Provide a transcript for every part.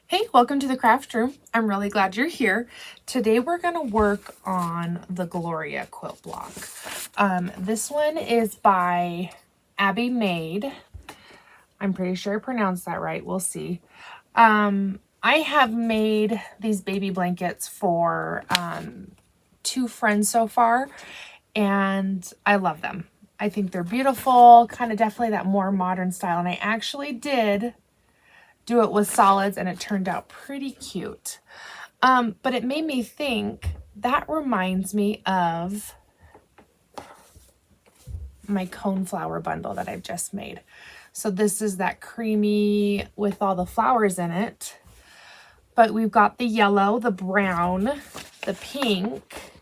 Hey, welcome to the craft room. I'm really glad you're here. Today we're going to work on the Gloria quilt block. This one is by Abby Made. I'm pretty sure I pronounced that right. We'll see. I have made these baby blankets for two friends so far, and I love them. I think they're beautiful, kind of definitely that more modern style, and I actually did do it with solids and it turned out pretty cute. But it made me think, that reminds me of my coneflower bundle that I've just made. So this is that creamy with all the flowers in it. But we've got the yellow, the brown, the pink,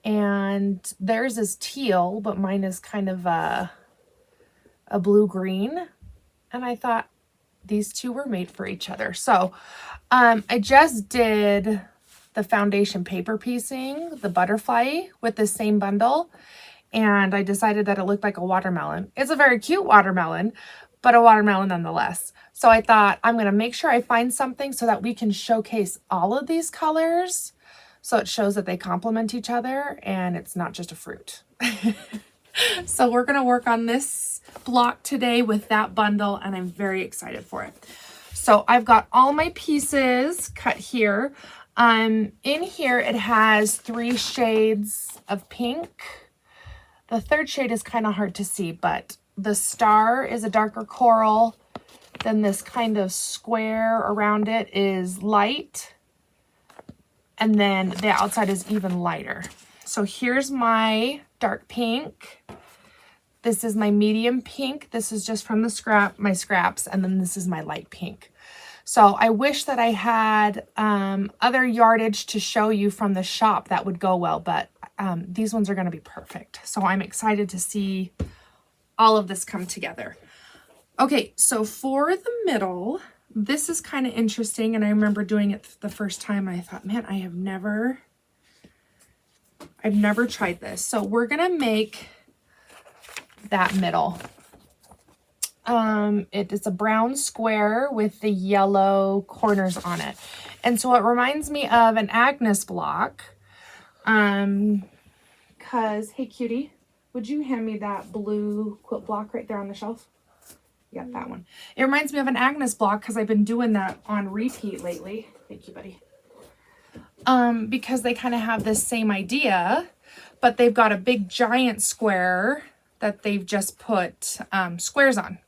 and theirs is teal, but mine is kind of a blue-green. And I thought, these two were made for each other. So I just did the foundation paper piecing, the butterfly, with the same bundle, and I decided that it looked like a watermelon. It's a very cute watermelon, but a watermelon nonetheless. So I thought, I'm going to make sure I find something so that we can showcase all of these colors, so it shows that they complement each other and it's not just a fruit. So we're going to work on this block today with that bundle, and I'm very excited for it. So I've got all my pieces cut here. In here it has 3 shades of pink. The third shade is kind of hard to see, but the star is a darker coral. Then this kind of square around it is light. And then the outside is even lighter. So here's my dark pink. This is my medium pink. This is just from the my scraps. And then this is my light pink. So I wish that I had other yardage to show you from the shop that would go well, but these ones are going to be perfect. So I'm excited to see all of this come together. Okay, so for the middle, this is kind of interesting. And I remember doing it the first time. And I thought, man, I've never tried this. So we're going to make that middle. It is a brown square with the yellow corners on it. And so it reminds me of an Agnes block. Cause, hey cutie, would you hand me that blue quilt block right there on the shelf? Yeah, that one. It reminds me of an Agnes block because I've been doing that on repeat lately. Thank you, buddy. Because they kind of have this same idea, but they've got a big giant square that they've just put squares on.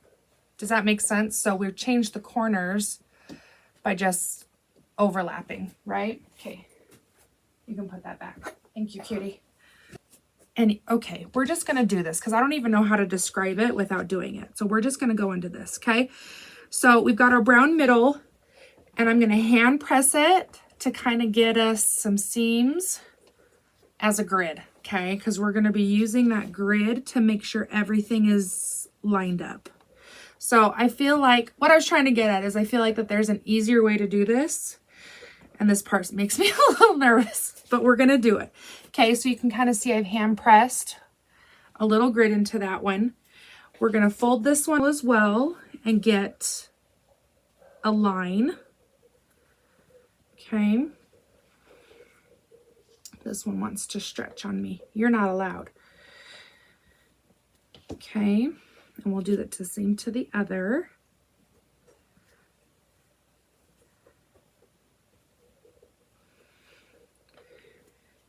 Does that make sense? So we've changed the corners by just overlapping, right? Okay, you can put that back. Thank you, cutie. And okay, we're just gonna do this because I don't even know how to describe it without doing it. So we're just gonna go into this, okay? So we've got our brown middle, and I'm gonna hand press it to kind of get us some seams as a grid, okay? Because we're gonna be using that grid to make sure everything is lined up. So I feel like, what I was trying to get at is I feel like that there's an easier way to do this. And this part makes me a little nervous, but we're going to do it. Okay, so you can kind of see I've hand pressed a little grid into that one. We're going to fold this one as well and get a line. Okay. This one wants to stretch on me. You're not allowed. Okay. And we'll do that the same to the other.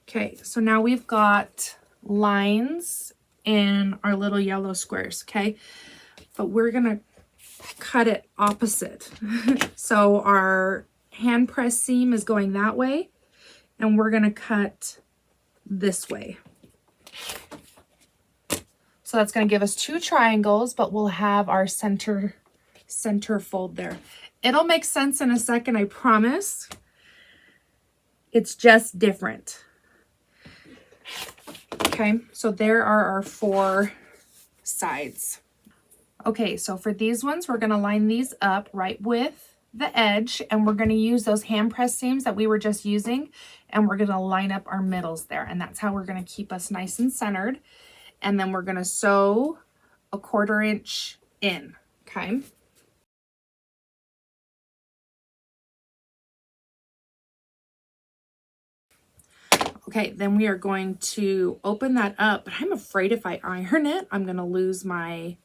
Okay, so now we've got lines in our little yellow squares, okay? But we're gonna cut it opposite. So our hand press seam is going that way, and we're gonna cut this way. So that's going to give us 2 triangles, but we'll have our center fold there. It'll make sense in a second, I promise. It's just different. Okay, so there are our 4 sides. Okay, so for these ones, we're going to line these up right with the edge, and we're going to use those hand press seams that we were just using, and we're going to line up our middles there, and that's how we're going to keep us nice and centered. And then we're going to sew a 1/4 inch in, okay? Okay, then we are going to open that up, but I'm afraid if I iron it, I'm going to lose my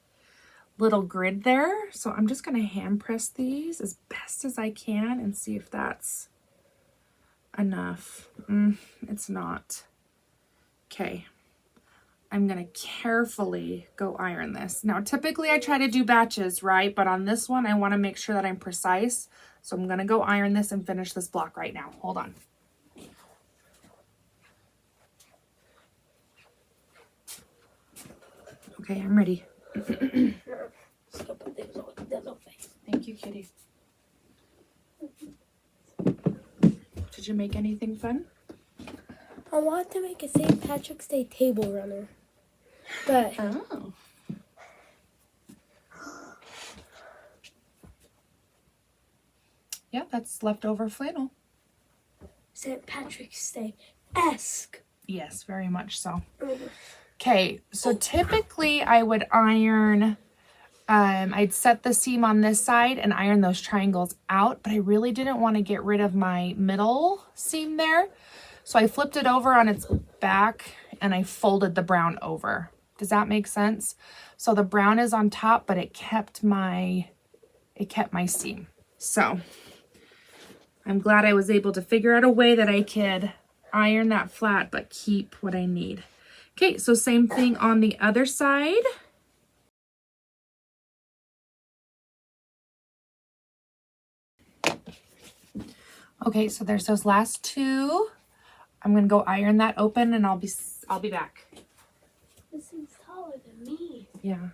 little grid there. So I'm just going to hand press these as best as I can and see if that's enough. It's not. Okay. I'm going to carefully go iron this. Now, typically I try to do batches, right? But on this one, I want to make sure that I'm precise. So I'm going to go iron this and finish this block right now. Hold on. Okay, I'm ready. Thank you, kitty. Did you make anything fun? I want to make a St. Patrick's Day table runner, but Oh. Yeah, that's leftover flannel. St. Patrick's Day-esque. Yes, very much so. Okay, so typically I would iron, I'd set the seam on this side and iron those triangles out, but I really didn't want to get rid of my middle seam there. So I flipped it over on its back and I folded the brown over. Does that make sense? So the brown is on top, but it kept my seam. So I'm glad I was able to figure out a way that I could iron that flat, but keep what I need. Okay, so same thing on the other side. Okay, so there's those last two. I'm gonna go iron that open and I'll be back. This thing's taller than me. Yeah.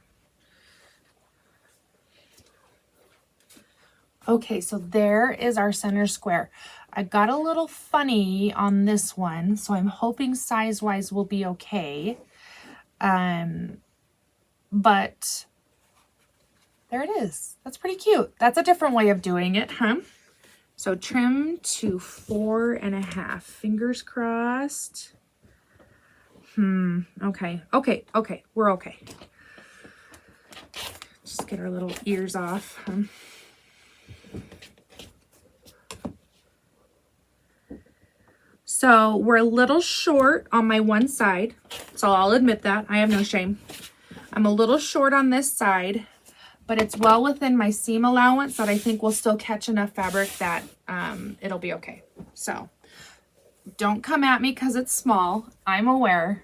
Okay, so there is our center square. I got a little funny on this one, so I'm hoping size-wise will be okay. But there it is. That's pretty cute. That's a different way of doing it, huh? So trim to 4.5. Fingers crossed. Okay. We're okay. Just get our little ears off. So we're a little short on my one side. So I'll admit that. I have no shame. I'm a little short on this side, but it's well within my seam allowance that I think will still catch enough fabric that it'll be okay. So don't come at me because it's small. I'm aware,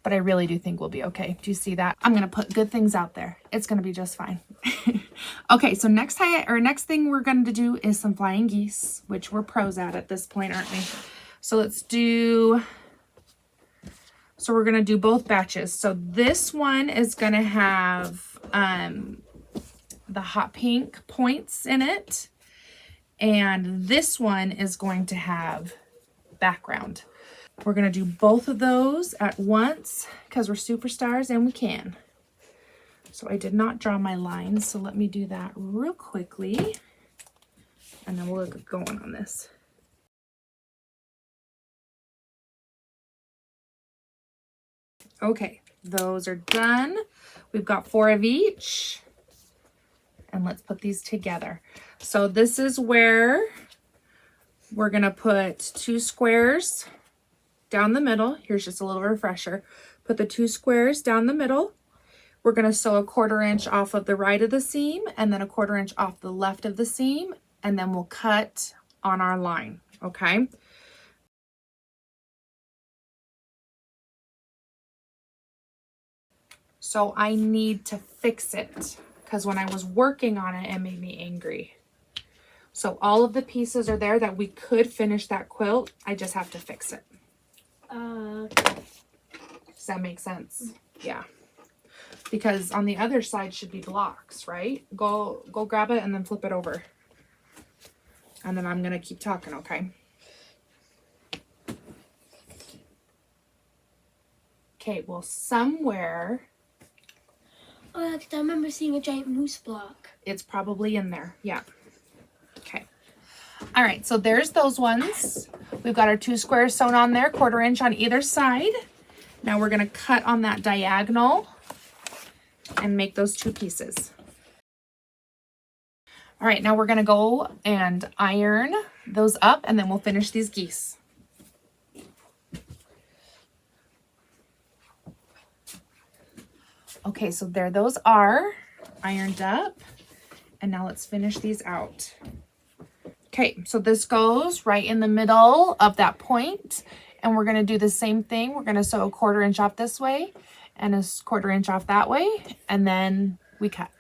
but I really do think we'll be okay. Do you see that? I'm going to put good things out there. It's going to be just fine. Okay, so next thing we're going to do is some flying geese, which we're pros at this point, aren't we? So let's do, so we're going to do both batches. So this one is going to have the hot pink points in it. And this one is going to have background. We're going to do both of those at once because we're superstars and we can. So I did not draw my lines, so let me do that real quickly. And then we'll get going on this. Okay, those are done. We've got 4 of each. And let's put these together. So this is where we're going to put 2 squares down the middle. Here's just a little refresher. Put the 2 squares down the middle. We're going to sew 1/4 inch off of the right of the seam and then 1/4 inch off the left of the seam. And then we'll cut on our line. Okay. So I need to fix it because when I was working on it, it made me angry. So all of the pieces are there that we could finish that quilt. I just have to fix it. Does that make sense? Yeah. Because on the other side should be blocks, right? Go grab it and then flip it over. And then I'm going to keep talking, okay? Okay, well, somewhere... Oh, I remember seeing a giant moose block. It's probably in there. Yeah. Okay. All right, so there's those ones. We've got our 2 squares sewn on there, 1/4 inch on either side. Now we're going to cut on that diagonal and make those 2 pieces. All right, now we're going to go and iron those up and then we'll finish these geese. Okay, so there those are ironed up. And now let's finish these out. Okay, so this goes right in the middle of that point, and we're gonna do the same thing. We're gonna sew a 1/4 inch off this way and a 1/4 inch off that way, and then we cut.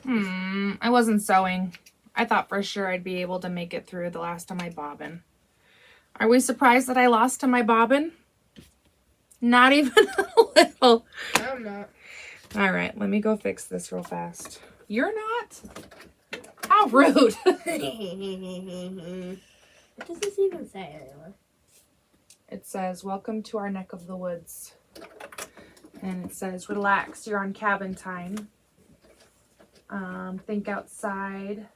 I wasn't sewing. I thought for sure I'd be able to make it through the last of my bobbin. Are we surprised that I lost to my bobbin? Not even a little. I'm not. All right, let me go fix this real fast. You're not? How rude. What does this even say anyway? It says, welcome to our neck of the woods. And it says, relax, you're on cabin time. Think outside.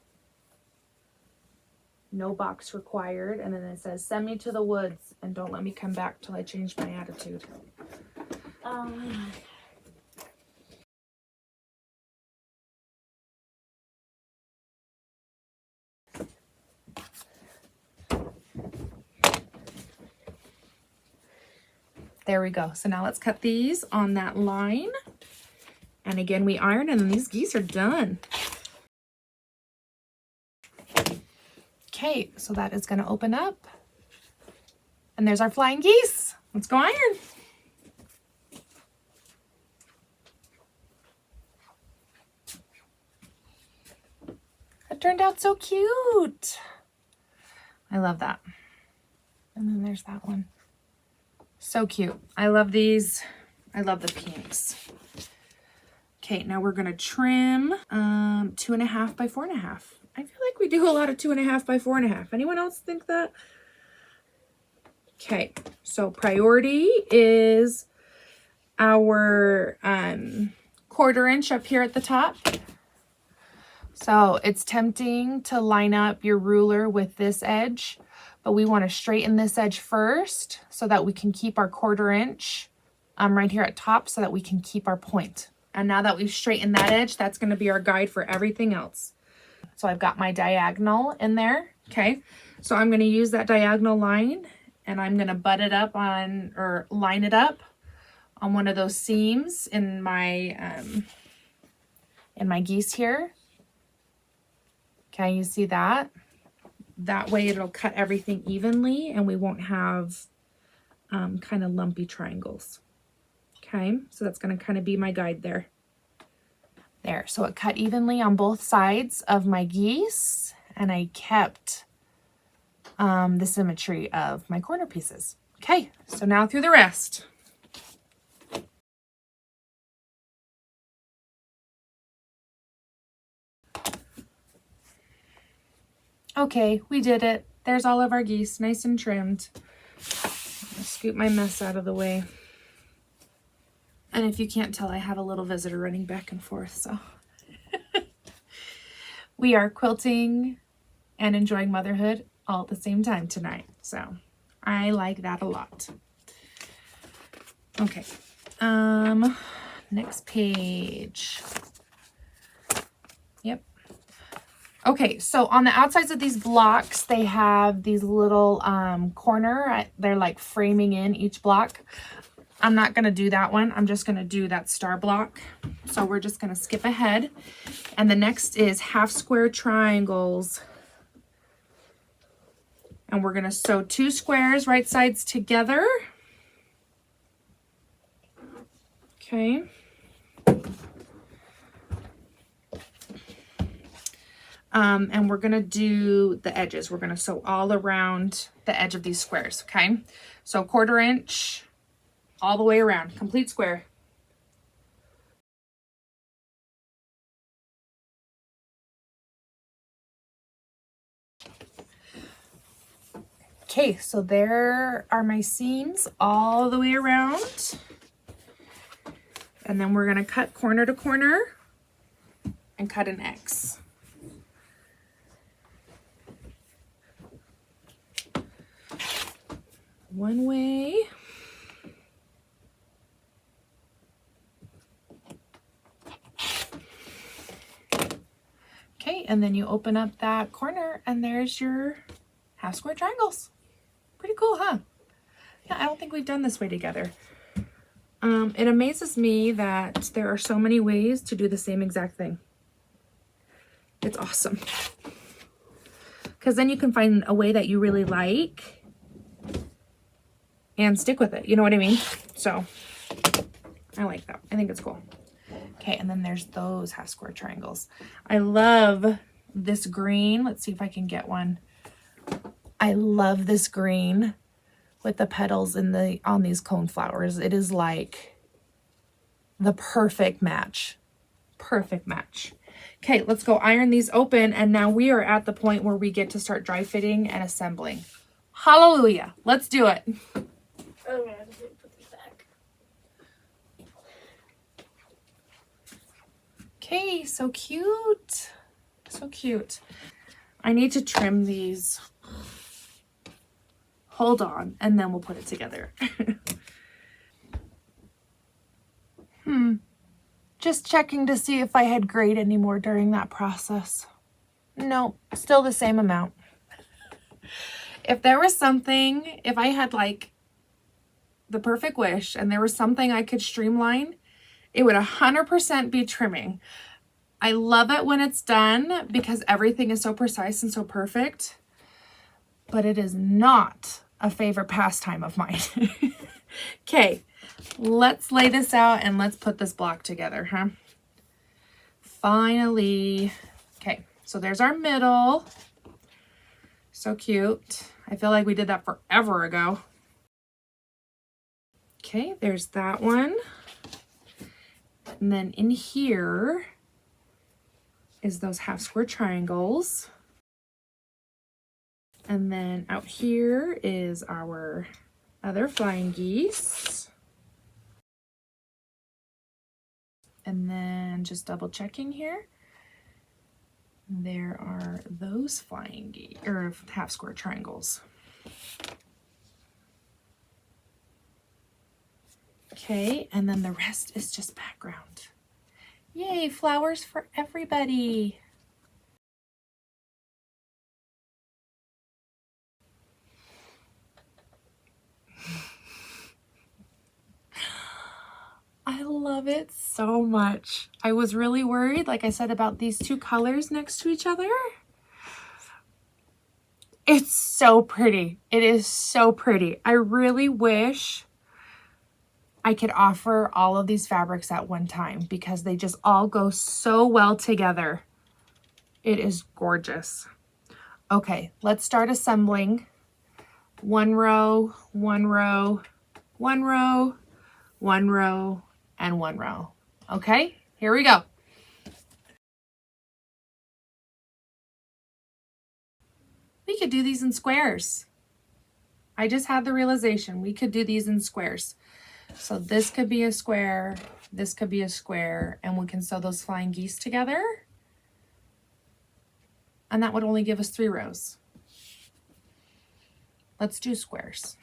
No box required. And then it says, send me to the woods and don't let me come back till I change my attitude. There we go. So now let's cut these on that line. And again, we iron and these geese are done. Okay, so that is going to open up. And there's our flying geese. Let's go iron. It turned out so cute. I love that. And then there's that one. So cute. I love these. I love the pinks. Okay, now we're gonna trim 2.5 by 4.5. I feel like we do a lot of 2.5 by 4.5. Anyone else think that? Okay, so priority is our 1/4 inch up here at the top. So it's tempting to line up your ruler with this edge, but we want to straighten this edge first so that we can keep our 1/4 inch right here at top so that we can keep our point. And now that we've straightened that edge, that's going to be our guide for everything else. So I've got my diagonal in there. Okay, so I'm going to use that diagonal line and I'm going to butt it up on, or line it up on one of those seams in my geese here. Okay, you see that? That way it'll cut everything evenly and we won't have kind of lumpy triangles. Okay, so that's going to kind of be my guide there. There, so it cut evenly on both sides of my geese and I kept the symmetry of my corner pieces. Okay, so now through the rest. Okay, we did it. There's all of our geese, nice and trimmed. I'll scoop my mess out of the way. And if you can't tell, I have a little visitor running back and forth, so. We are quilting and enjoying motherhood all at the same time tonight, so I like that a lot. Okay, next page. Yep. Okay, so on the outsides of these blocks, they have these little corner, they're like framing in each block. I'm not going to do that one. I'm just going to do that star block. So we're just going to skip ahead. And the next is half square triangles. And we're going to sew 2 squares right sides together. Okay. And we're going to do the edges. We're going to sew all around the edge of these squares. Okay. So 1/4 inch all the way around, complete square. Okay, so there are my seams all the way around. And then we're gonna cut corner to corner and cut an X. One way. Okay, and then you open up that corner and there's your half square triangles. Pretty cool, huh? Yeah, I don't think we've done this way together. It amazes me that there are so many ways to do the same exact thing. It's awesome. Because then you can find a way that you really like and stick with it. You know what I mean? So I like that. I think it's cool. Okay, and then there's those half square triangles. I love this green. Let's see if I can get one. I love this green with the petals on these cone flowers. It is like the perfect match. Perfect match. Okay, let's go iron these open, and now we are at the point where we get to start dry fitting and assembling. Hallelujah. Let's do it. Oh man, I just need to put these back. Okay, so cute. So cute. I need to trim these. Hold on, and then we'll put it together. Just checking to see if I had grayed anymore during that process. No, still the same amount. If there was something, if I had like the perfect wish and there was something I could streamline, it would 100% be trimming. I love it when it's done because everything is so precise and so perfect, but it is not a favorite pastime of mine. Okay, let's lay this out and let's put this block together, huh? Finally. Okay, so there's our middle. So cute. I feel like we did that forever ago. Okay, there's that one. And then in here is those half square triangles. And then out here is our other flying geese. And then just double checking here. There are those flying geese, or half square triangles. Okay, and then the rest is just background. Yay, flowers for everybody. I love it so much. I was really worried, like I said, about these two colors next to each other. It's so pretty. It is so pretty. I really wish I could offer all of these fabrics at one time because they just all go so well together. It is gorgeous. Okay, let's start assembling. One row, one row, one row, one row, and one row. Okay, here we go. We could do these in squares. I just had the realization we could do these in squares. So this could be a square, this could be a square, and we can sew those flying geese together. And that would only give us 3 rows. Let's do squares.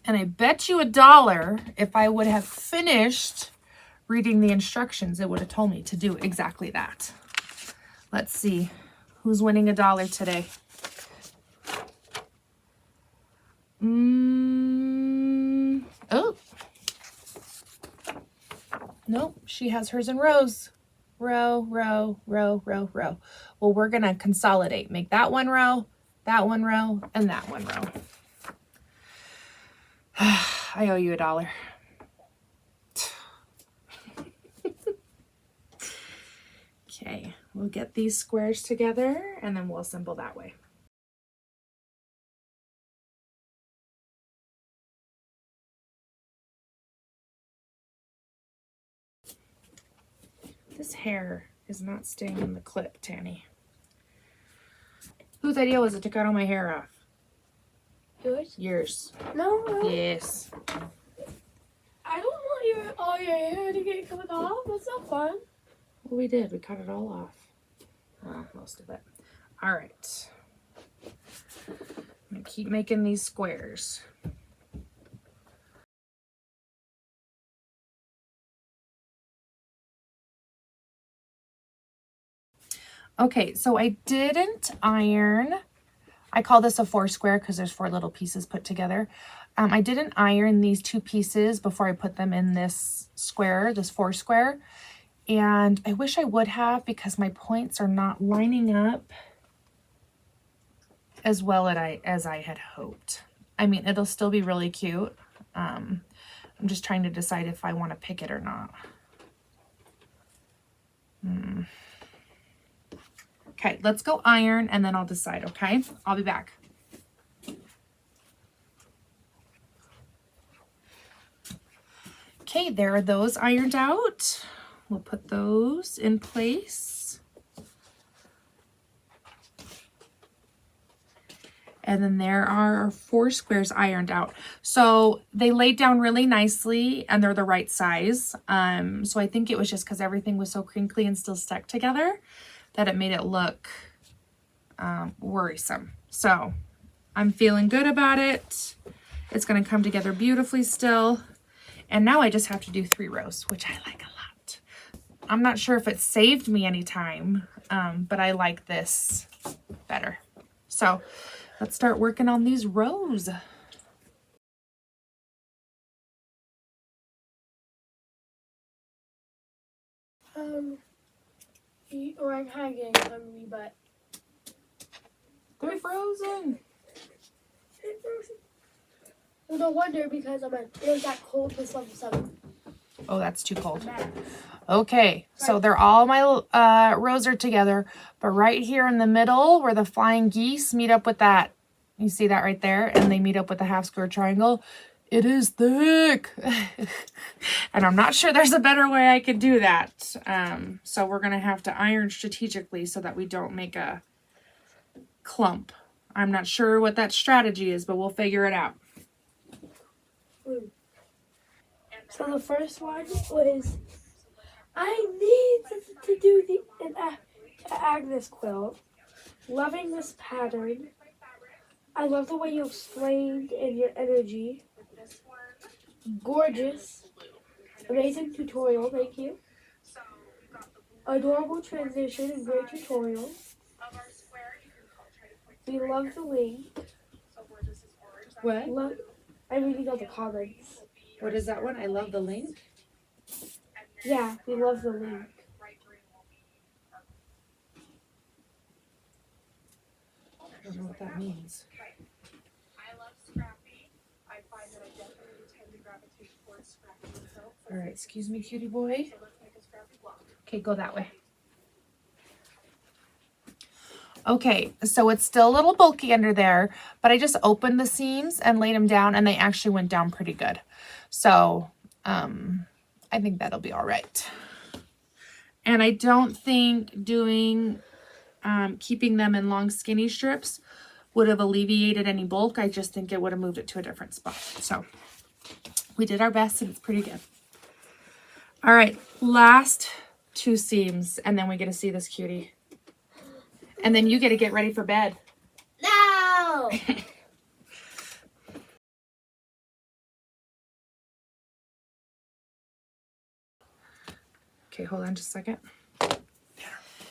And I bet you $1 if I would have finished reading the instructions, it would have told me to do exactly that. Let's see who's winning $1 today. Oh. Nope, she has hers in rows. Row, row, row, row, row. Well, we're going to consolidate. Make that one row, and that one row. I owe you $1. Okay, we'll get these squares together and then we'll assemble that way. This hair is not staying in the clip, Tanny. Whose idea was it to cut all my hair off? Yours? Yours. No. Yes. I don't want all your hair to get cut off. That's not fun. Well, we did. We cut it all off. Well, most of it. All right. I'm going to keep making these squares. Okay, so I didn't iron. I call this a 4 square because there's 4 little pieces put together. I didn't iron these 2 pieces before I put them in this square, this 4 square. And I wish I would have because my points are not lining up as well as I had hoped. I mean, it'll still be really cute. I'm just trying to decide if I want to pick it or not. Okay, let's go iron and then I'll decide, okay? I'll be back. Okay, there are those ironed out. We'll put those in place. And then there are our 4 squares ironed out. So they laid down really nicely and they're the right size. So I think it was just because everything was so crinkly and still stuck together that it made it look worrisome. So I'm feeling good about it. It's going to come together beautifully still. And now I just have to do 3 rows, which I like a lot. I'm not sure if it saved me any time, but I like this better. So let's start working on these rows. Or I'm kind of getting hungry, but They're frozen. well, no wonder because it was that cold this level 7. Oh, that's too cold. Okay, so they're all my rows are together, but right here in the middle where the flying geese meet up with that, you see that right there, and they meet up with the half square triangle, it is thick. And I'm not sure there's a better way I could do that. So we're gonna have to iron strategically so that we don't make a clump. I'm not sure what that strategy is, but we'll figure it out. So the first one was I need to do an Agnes quilt. Loving this pattern. I love the way you explained and your energy. Gorgeous. Amazing tutorial, thank you. Adorable transition and great tutorial. We love the link. What? I'm reading all the comments. What is that one? I love the link. Yeah, we love the link. I don't know what that means. All right, excuse me, cutie boy. Okay, go that way. Okay, so it's still a little bulky under there, but I just opened the seams and laid them down and they actually went down pretty good. So I think that'll be all right. And I don't think doing, keeping them in long skinny strips would have alleviated any bulk. I just think it would have moved it to a different spot. So we did our best and it's pretty good. All right, last 2 seams and then we get to see this cutie. And then you get to get ready for bed. No! Okay, hold on just a second.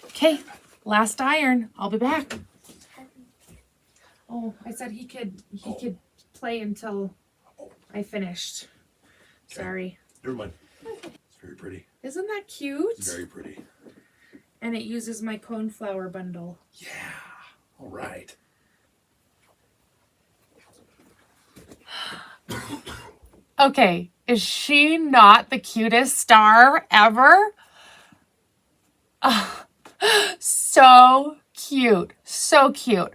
Okay, last iron. I'll be back. Oh, I said he could play until I finished. Sorry. Never mind. It's very pretty. Isn't that cute? It's very pretty. And it uses my coneflower bundle. Yeah. All right. Okay, is she not the cutest star ever? Oh, so cute. So cute.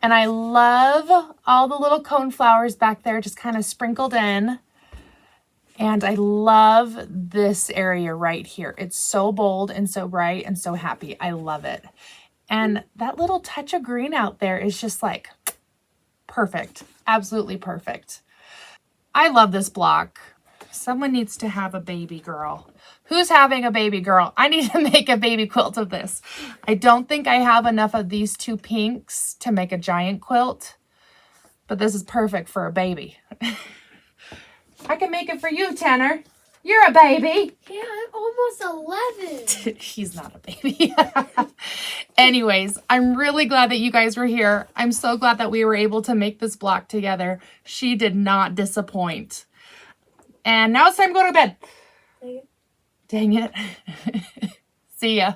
And I love all the little coneflowers back there just kind of sprinkled in. And I love this area right here. It's so bold and so bright and so happy. I love it. And that little touch of green out there is just like perfect. Absolutely perfect. I love this block. Someone needs to have a baby girl. Who's having a baby girl? I need to make a baby quilt of this. I don't think I have enough of these 2 pinks to make a giant quilt, but this is perfect for a baby. I can make it for you, Tanner. You're a baby. Yeah, I'm almost 11. He's not a baby. Anyways, I'm really glad that you guys were here. I'm so glad that we were able to make this block together. She did not disappoint. And now it's time to go to bed. Dang it. Dang it. See ya.